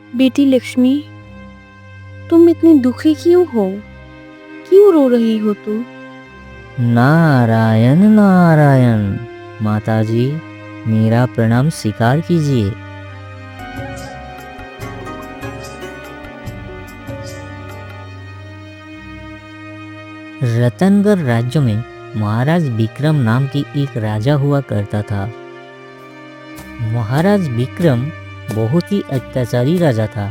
बेटी लक्ष्मी, तुम इतनी दुखी क्यों हो? क्यों रो रही हो तुम? नारायण नारायण। माताजी, मेरा प्रणाम स्वीकार कीजिए। रतनगढ़ राज्य में महाराज विक्रम नाम की एक राजा हुआ करता था। महाराज विक्रम बहुत ही अत्याचारी राजा था।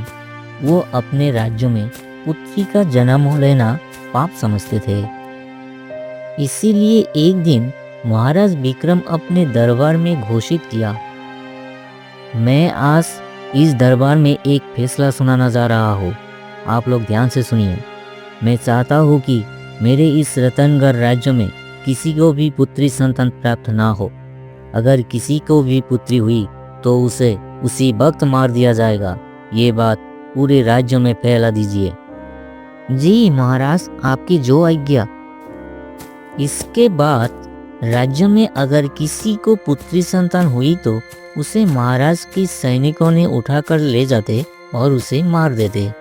वो अपने राज्य में पुत्री का जन्म लेना पाप समझते थे। इसीलिए एक दिन महाराज विक्रम अपने दरबार में घोषित किया, मैं आज इस दरबार में एक फैसला सुनाना जा रहा हूँ। आप लोग ध्यान से सुनिए। मैं चाहता हूँ कि मेरे इस रतनगढ़ राज्य में किसी को भी पुत्री संतान प्राप्त ना हो। अगर किसी को भी पुत्री हुई तो उसे उसी वक्त मार दिया जाएगा। ये बात पूरे राज्य में फैला दीजिए। जी महाराज, आपकी जो आज्ञा। इसके बाद राज्य में अगर किसी को पुत्री संतान हुई तो उसे महाराज के सैनिकों ने उठाकर ले जाते और उसे मार देते।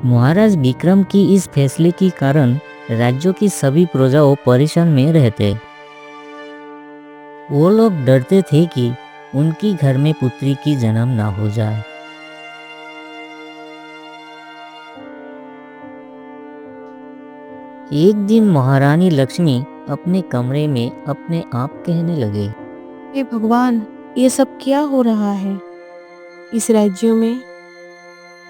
महाराज विक्रम की इस फैसले के कारण राज्यों की सभी प्रजाओं परेशान में रहते। वो लोग डरते थे कि उनकी घर में पुत्री की जन्म ना हो जाए। एक दिन महारानी लक्ष्मी अपने कमरे में अपने आप कहने लगे, हे भगवान, ये सब क्या हो रहा है? इस राज्य में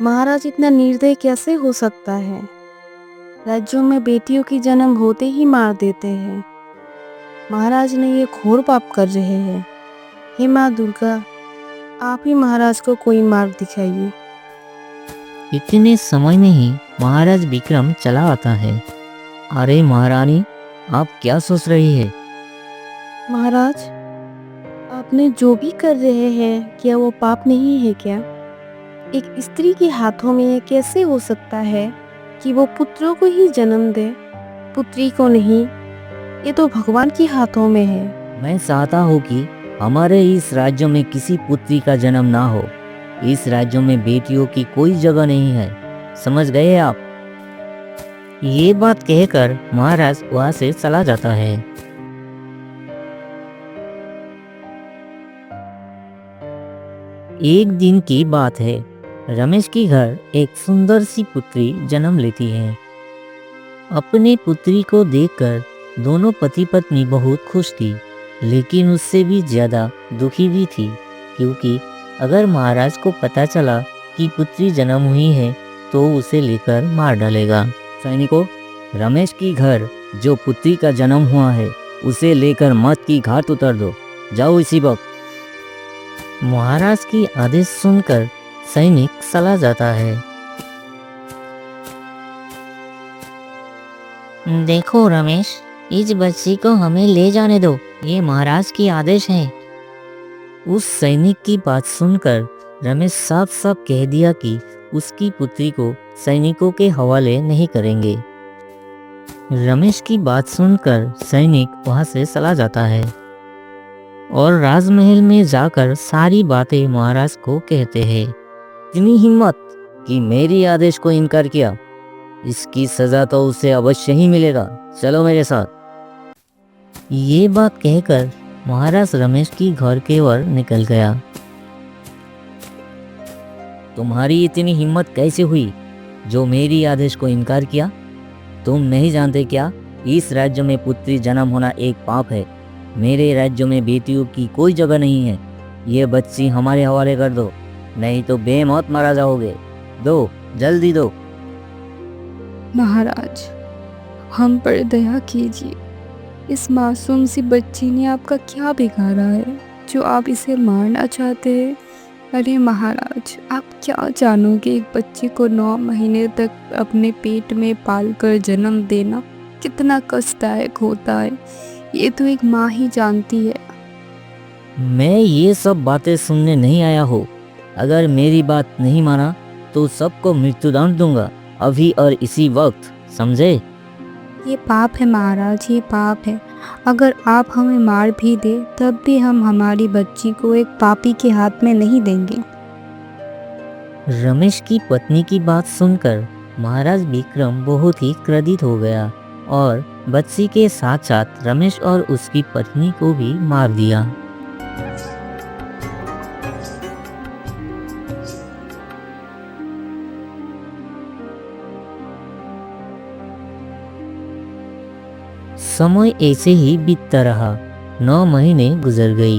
महाराज इतना निर्दयी कैसे हो सकता है? राज्यों में बेटियों की जन्म होते ही मार देते हैं। महाराज ने ये घोर पाप कर रहे हैं। हे माँ दुर्गा, आप ही महाराज को कोई मार्ग दिखाइए। इतने समय में ही महाराज विक्रम चला आता है। अरे महारानी, आप क्या सोच रही है? महाराज, आपने जो भी कर रहे हैं क्या वो पाप नहीं है क्या? एक स्त्री के हाथों में ये कैसे हो सकता है कि वो पुत्रों को ही जन्म दे, पुत्री को नहीं? ये तो भगवान के हाथों में है। मैं चाहता हूँ कि हमारे इस राज्य में किसी पुत्री का जन्म ना हो। इस राज्य में बेटियों की कोई जगह नहीं है। समझ गए आप? ये बात कहकर महाराज वहां से चला जाता है। एक दिन की बात है। रमेश के घर एक सुंदर सी पुत्री जन्म लेती है। अपनी पुत्री को देखकर दोनों पति पत्नी बहुत खुश थी, लेकिन उससे भी ज्यादा दुखी भी थी, क्योंकि अगर महाराज को पता चला कि पुत्री जन्म हुई है तो उसे लेकर मार डालेगा। सैनिकों, रमेश की घर जो पुत्री का जन्म हुआ है उसे लेकर मौत की घाट उतर दो। जाओ इसी वक्त। महाराज की आदेश सुनकर सैनिक चला जाता है। देखो रमेश, इस बच्ची को हमें ले जाने दो। ये महाराज की आदेश है। उस सैनिक की बात सुनकर रमेश साफ साफ कह दिया कि उसकी पुत्री को सैनिकों के हवाले नहीं करेंगे। रमेश की बात सुनकर सैनिक वहां से चला जाता है और राजमहल में जाकर सारी बातें महाराज को कहते हैं। इतनी हिम्मत कि मेरी आदेश को इनकार किया, इसकी सजा तो उसे अवश्य ही मिलेगा। चलो मेरे साथ। ये बात कहकर महाराज रमेश की घर की ओर निकल गया। तुम्हारी इतनी हिम्मत कैसे हुई जो मेरी आदेश को इनकार किया? तुम नहीं जानते क्या? इस राज्य में पुत्री जन्म होना एक पाप है। मेरे राज्य में बेटियों की कोई जगह नहीं है। ये बच्ची हमारे हवाले कर दो, नहीं तो बेमौत मारा जाओगे। दो, जल्दी दो। महाराज, हम पर दया कीजिए। इस मासूम सी बच्ची ने आपका क्या बिगाड़ा है जो आप इसे मारना चाहते हैं? अरे महाराज, आप क्या जानोगे, एक बच्चे को 9 महीने तक अपने पेट में पालकर जन्म देना कितना कष्टदायक होता है। ये तो एक माँ ही जानती है। मैं ये सब बातें सुनने नहीं आया हूँ। अगर मेरी बात नहीं माना तो सबको मृत्युदंड दूंगा, अभी और इसी वक्त। समझे? ये पाप है महाराज, ये पाप है। अगर आप हमें मार भी दे तब भी हम हमारी बच्ची को एक पापी के हाथ में नहीं देंगे। रमेश की पत्नी की बात सुनकर महाराज विक्रम बहुत ही क्रोधित हो गया और बच्ची के साथ साथ रमेश और उसकी पत्नी को भी मार दिया। समय ऐसे ही बीतता रहा। 9 महीने गुजर गई।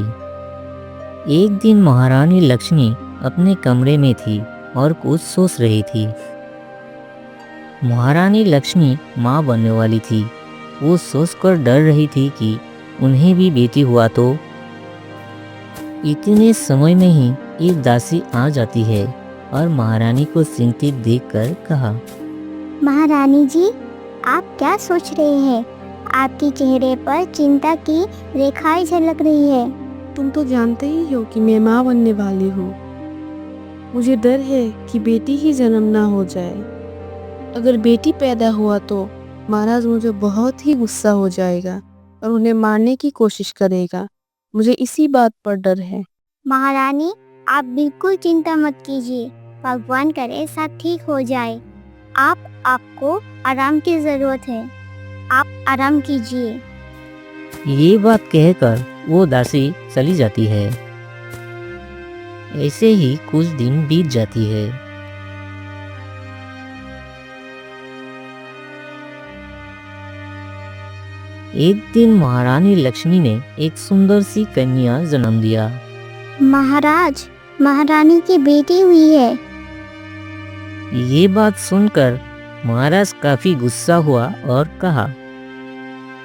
एक दिन महारानी लक्ष्मी अपने कमरे में थी और कुछ सोच रही थी। महारानी लक्ष्मी माँ बनने वाली थी। वो सोचकर डर रही थी कि उन्हें भी बेटी हुआ तो। इतने समय में ही एक दासी आ जाती है और महारानी को चिंतित देखकर कहा, महारानी जी, आप क्या सोच रहे हैं? आपके चेहरे पर चिंता की रेखाएं झलक रही है। तुम तो जानते ही हो कि मैं माँ बनने वाली हूँ। मुझे डर है कि बेटी ही जन्म ना हो जाए। अगर बेटी पैदा हुआ तो महाराज मुझे बहुत ही गुस्सा हो जाएगा और उन्हें मारने की कोशिश करेगा। मुझे इसी बात पर डर है। महारानी, आप बिल्कुल चिंता मत कीजिए। भगवान करे सब ठीक हो जाए। आपको आराम की जरूरत है। आप आराम कीजिए। ये बात कहकर वो दासी चली जाती है। ऐसे ही कुछ दिन बीत जाती है। एक दिन महारानी लक्ष्मी ने एक सुंदर सी कन्या जन्म दिया। महाराज, महारानी की बेटी हुई है। ये बात सुनकर महाराज काफी गुस्सा हुआ और कहा,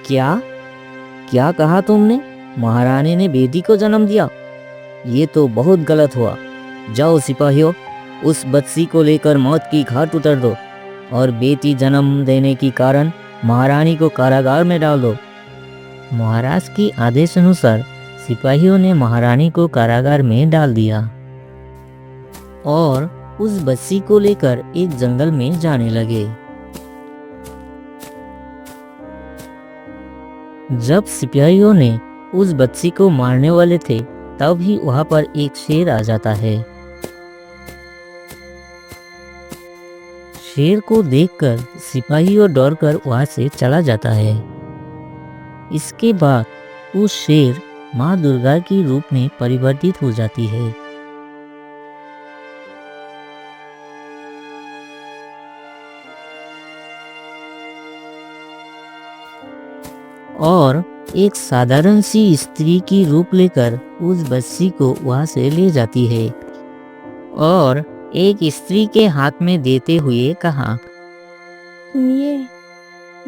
क्या क्या कहा तुमने? महारानी ने बेटी को जन्म दिया? ये तो बहुत गलत हुआ। जाओ सिपाहियों, उस बच्ची को लेकर मौत की घाट उतर दो और बेटी जन्म देने के कारण महारानी को कारागार में डाल दो। महाराज की आदेश अनुसार सिपाहियों ने महारानी को कारागार में डाल दिया और उस बच्ची को लेकर एक जंगल में जाने लगे। जब सिपाहियों ने उस बच्ची को मारने वाले थे, तब ही वहां पर एक शेर आ जाता है। शेर को देखकर सिपाहियों डरकर वहां से चला जाता है। इसके बाद उस शेर माँ दुर्गा के रूप में परिवर्तित हो जाती है। और एक साधारण सी स्त्री की रूप लेकर उस बच्ची को वहां से ले जाती है और एक स्त्री के हाथ में देते हुए कहा, सुनिए,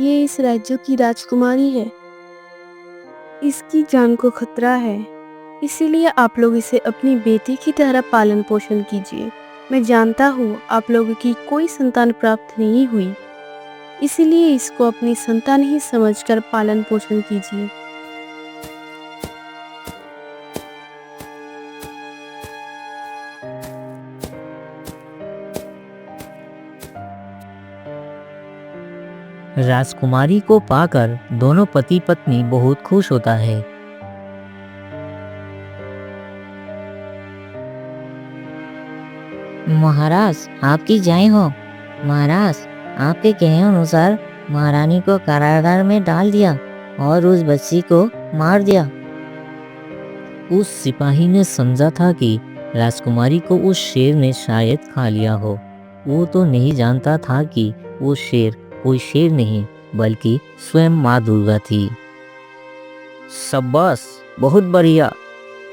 ये इस राज्य की राजकुमारी है। इसकी जान को खतरा है, इसीलिए आप लोग इसे अपनी बेटी की तरह पालन पोषण कीजिए। मैं जानता हूँ आप लोगों की कोई संतान प्राप्त नहीं हुई, इसीलिए इसको अपनी संतान ही समझकर पालन पोषण कीजिए। राजकुमारी को पाकर दोनों पति पत्नी बहुत खुश होता है। महाराज, आपकी जय हो। महाराज, आपके कहे अनुसार महारानी को कारागार में डाल दिया और उस बच्ची को मार दिया। उस सिपाही ने समझा था कि राजकुमारी को उस शेर ने शायद खा लिया हो। वो तो नहीं जानता था कि वो शेर कोई शेर नहीं बल्कि स्वयं माँ दुर्गा थी। शाबाश, बहुत बढ़िया।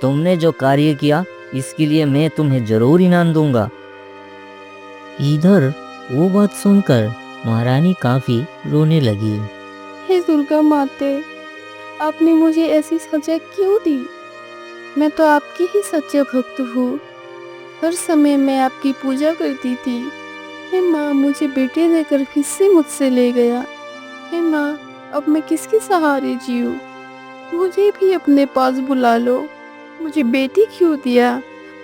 तुमने जो कार्य किया इसके लिए मैं तुम्हें जरूर इनाम दूंगा। इधर वो बात सुनकर महारानी काफी रोने लगी। हे दुर्गा माते, आपने मुझे ऐसी सजा क्यों दी? मैं तो आपकी ही सच्चे भक्त हूँ। हर समय मैं आपकी पूजा करती थी। हे माँ, मुझे बेटे देकर फिर से मुझसे ले गया। हे माँ, अब मैं किसके सहारे जीऊँ? मुझे भी अपने पास बुला लो। मुझे बेटी क्यों दिया?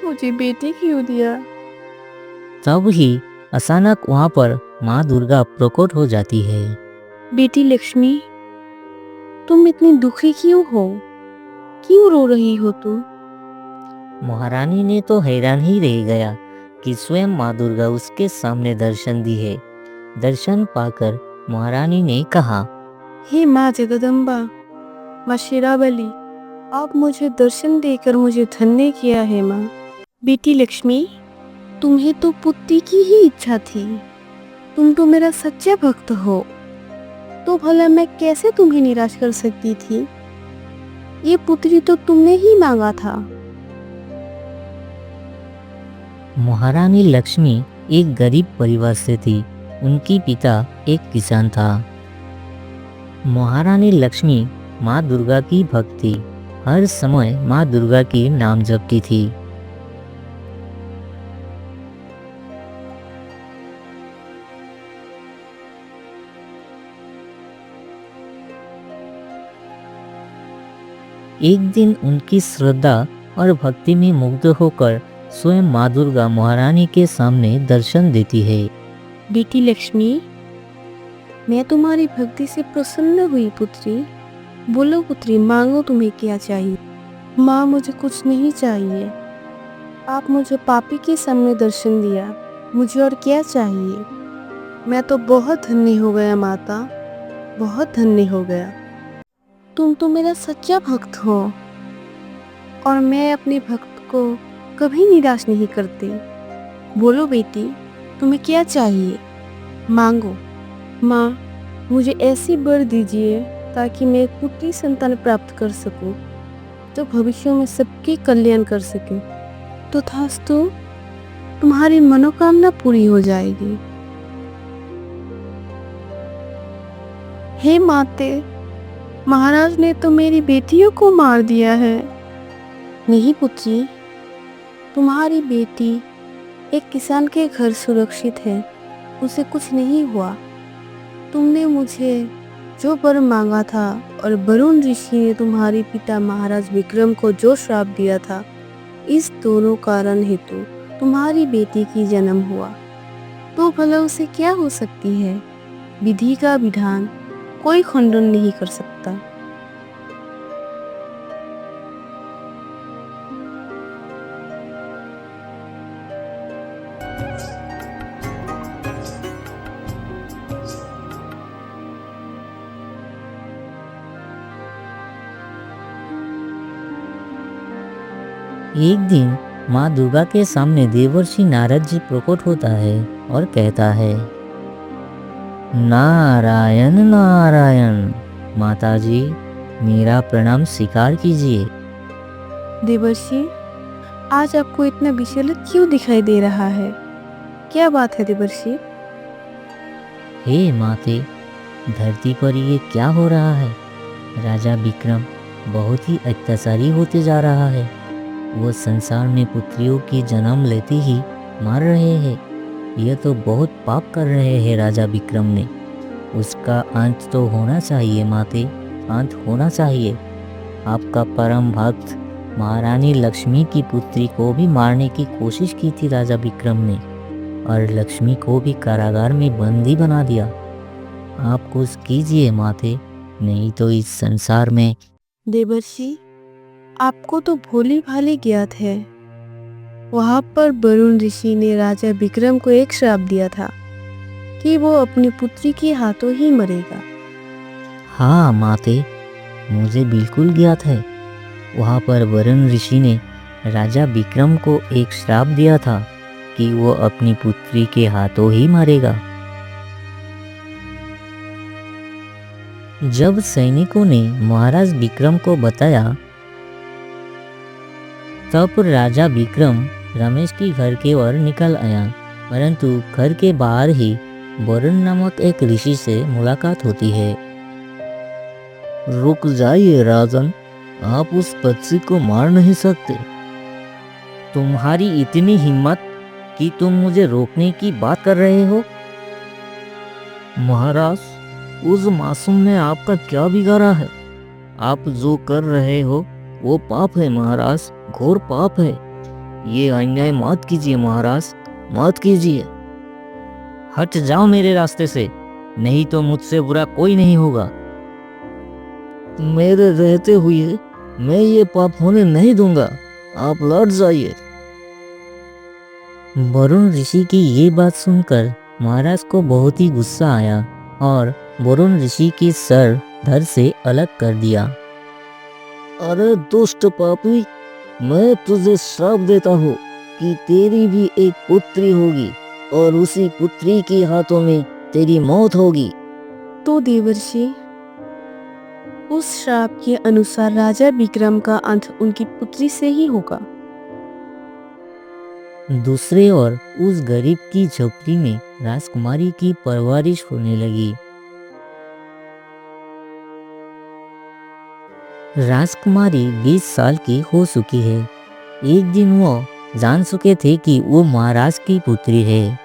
मुझे बेटी क्यों दिया? तब ही अचानक वहां पर माँ दुर्गा प्रकट हो जाती है। बेटी लक्ष्मी, तुम इतनी दुखी क्यों हो? क्यों रो रही हो तुम? महारानी ने तो हैरान ही रह गया कि स्वयं माँ दुर्गा उसके सामने दर्शन दी है। दर्शन पाकर महारानी ने कहा, हे माँ जगदम्बा, माँ शेरावली, आप मुझे दर्शन देकर मुझे धन्य किया है माँ। बेटी लक्ष्मी, तुम्हें तो पुत्री की ही इच्छा थी। तुम तो मेरा सच्चा भक्त हो, तो भला मैं कैसे तुम्हें निराश कर सकती थी। ये पुत्री तो तुमने ही मांगा था। महारानी लक्ष्मी एक गरीब परिवार से थी। उनकी पिता एक किसान था। महारानी लक्ष्मी माँ दुर्गा की भक्त थी। हर समय माँ दुर्गा की नाम जपती थी। एक दिन उनकी श्रद्धा और भक्ति में मुग्ध होकर स्वयं माँ दुर्गा महारानी के सामने दर्शन देती है। बेटी लक्ष्मी, मैं तुम्हारी भक्ति से प्रसन्न हुई पुत्री। बोलो पुत्री, मांगो तुम्हें क्या चाहिए। माँ, मुझे कुछ नहीं चाहिए। आप मुझे पापी के सामने दर्शन दिया, मुझे और क्या चाहिए। मैं तो बहुत धन्य हो गया माता, बहुत धन्य हो गया। तुम तो मेरा सच्चा भक्त हो और मैं अपने भक्त को कभी निराश नहीं करती। बोलो बेटी, तुम्हें क्या चाहिए, मांगो। माँ, मुझे ऐसी वर दीजिए ताकि मैं एक पुत्री संतान प्राप्त कर सकूं, जो भविष्य में सबके कल्याण कर सके। तो तथास्तु, तुम्हारी मनोकामना पूरी हो जाएगी। हे माते, महाराज ने तो मेरी बेटियों को मार दिया है। नहीं पुत्री, तुम्हारी बेटी एक किसान के घर सुरक्षित है, उसे कुछ नहीं हुआ। तुमने मुझे जो वर मांगा था और वरुण ऋषि ने तुम्हारे पिता महाराज विक्रम को जो श्राप दिया था, इस दोनों कारण हेतु तुम्हारी बेटी की जन्म हुआ। तो भला उसे क्या हो सकती है। विधि का विधान कोई खंडन नहीं कर सकता। एक दिन माँ दुर्गा के सामने देवर्षि नारद जी प्रकट होता है और कहता है, नारायण नारायण, माताजी मेरा प्रणाम स्वीकार कीजिए। देवर्षि, आज आपको इतना विचलित क्यों दिखाई दे रहा है। क्या बात है देवर्षि। हे माते, धरती पर ये क्या हो रहा है। राजा विक्रम बहुत ही अत्याचारी होते जा रहा है। वो संसार में पुत्रियों की जन्म लेते ही मार रहे हैं। यह तो बहुत पाप कर रहे हैं राजा विक्रम ने। उसका अंत तो होना चाहिए माते, अंत होना चाहिए। आपका परम भक्त महारानी लक्ष्मी की पुत्री को भी मारने की कोशिश की थी राजा विक्रम ने, और लक्ष्मी को भी कारागार में बंदी बना दिया। आप कुछ कीजिए माते, नहीं तो इस संसार में। देवर्षि, आपको तो भोली भाली ज्ञात है। वहां पर वरुण ऋषि ने राजा विक्रम को एक श्राप दिया था कि वो अपनी पुत्री के हाथों ही मरेगा। हाँ माते, मुझे बिल्कुल ज्ञात है। वहाँ पर वरुण ऋषि ने राजा विक्रम को एक श्राप दिया था कि वो अपनी पुत्री के हाथों ही मरेगा। जब सैनिकों ने महाराज विक्रम को बताया, तब राजा विक्रम रमेश की घर की ओर निकल आया, परंतु घर के बाहर ही वरुण नामक एक ऋषि से मुलाकात होती है। रुक जाइए राजन, आप उस बच्ची को मार नहीं सकते। तुम्हारी इतनी हिम्मत कि तुम मुझे रोकने की बात कर रहे हो। महाराज, उस मासूम ने आपका क्या बिगाड़ा है। आप जो कर रहे हो वो पाप है महाराज, घोर पाप है। ये अन्याय मत कीजिए महाराज, मत कीजिए। हट जाओ मेरे रास्ते से, नहीं तो मुझसे बुरा कोई नहीं होगा। मेरे रहते हुए मैं ये पाप होने नहीं दूंगा। आप लौट जाइए। वरुण ऋषि की ये बात सुनकर महाराज को बहुत ही गुस्सा आया और वरुण ऋषि के सर धड़ से अलग कर दिया। अरे दुष्ट पापी, मैं तुझे श्राप देता हूँ कि तेरी भी एक पुत्री होगी और उसी पुत्री के हाथों में तेरी मौत होगी। तो देवर्षि, उस श्राप के अनुसार राजा विक्रम का अंत उनकी पुत्री से ही होगा। दूसरे ओर उस गरीब की झोपड़ी में राजकुमारी की परवरिश होने लगी। राजकुमारी 20 साल की हो चुकी है। एक दिन वो जान चुके थे कि वो महाराज की पुत्री है।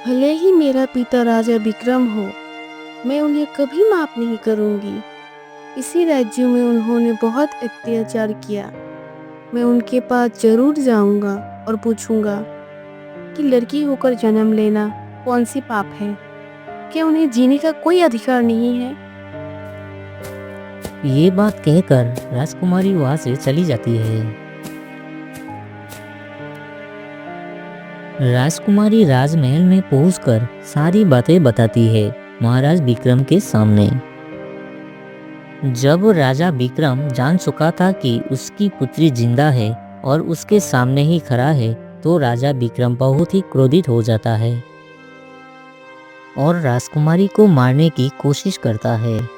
भले ही मेरा पिता राजा विक्रम हो, मैं उन्हें कभी माफ नहीं करूंगी। इसी राज्य में उन्होंने बहुत अत्याचार किया। मैं उनके पास जरूर जाऊंगा और पूछूंगा कि लड़की होकर जन्म लेना कौन सी पाप है? क्या उन्हें जीने का कोई अधिकार नहीं है? ये बात कहकर राजकुमारी वहां से चली जाती है। राजकुमारी राजमहल में पहुंचकर सारी बातें बताती है महाराज विक्रम के सामने। जब राजा विक्रम जान चुका था कि उसकी पुत्री जिंदा है और उसके सामने ही खड़ा है, तो राजा विक्रम बहुत ही क्रोधित हो जाता है और राजकुमारी को मारने की कोशिश करता है।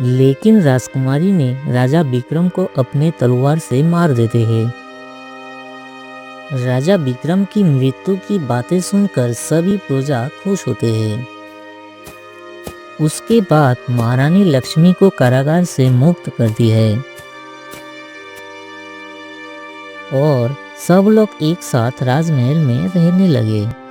लेकिन राजकुमारी ने राजा विक्रम को अपने तलवार से मार देते हैं। राजा विक्रम की मृत्यु की बातें सुनकर सभी प्रजा खुश होते हैं। उसके बाद महारानी लक्ष्मी को कारागार से मुक्त करती है और सब लोग एक साथ राजमहल में रहने लगे।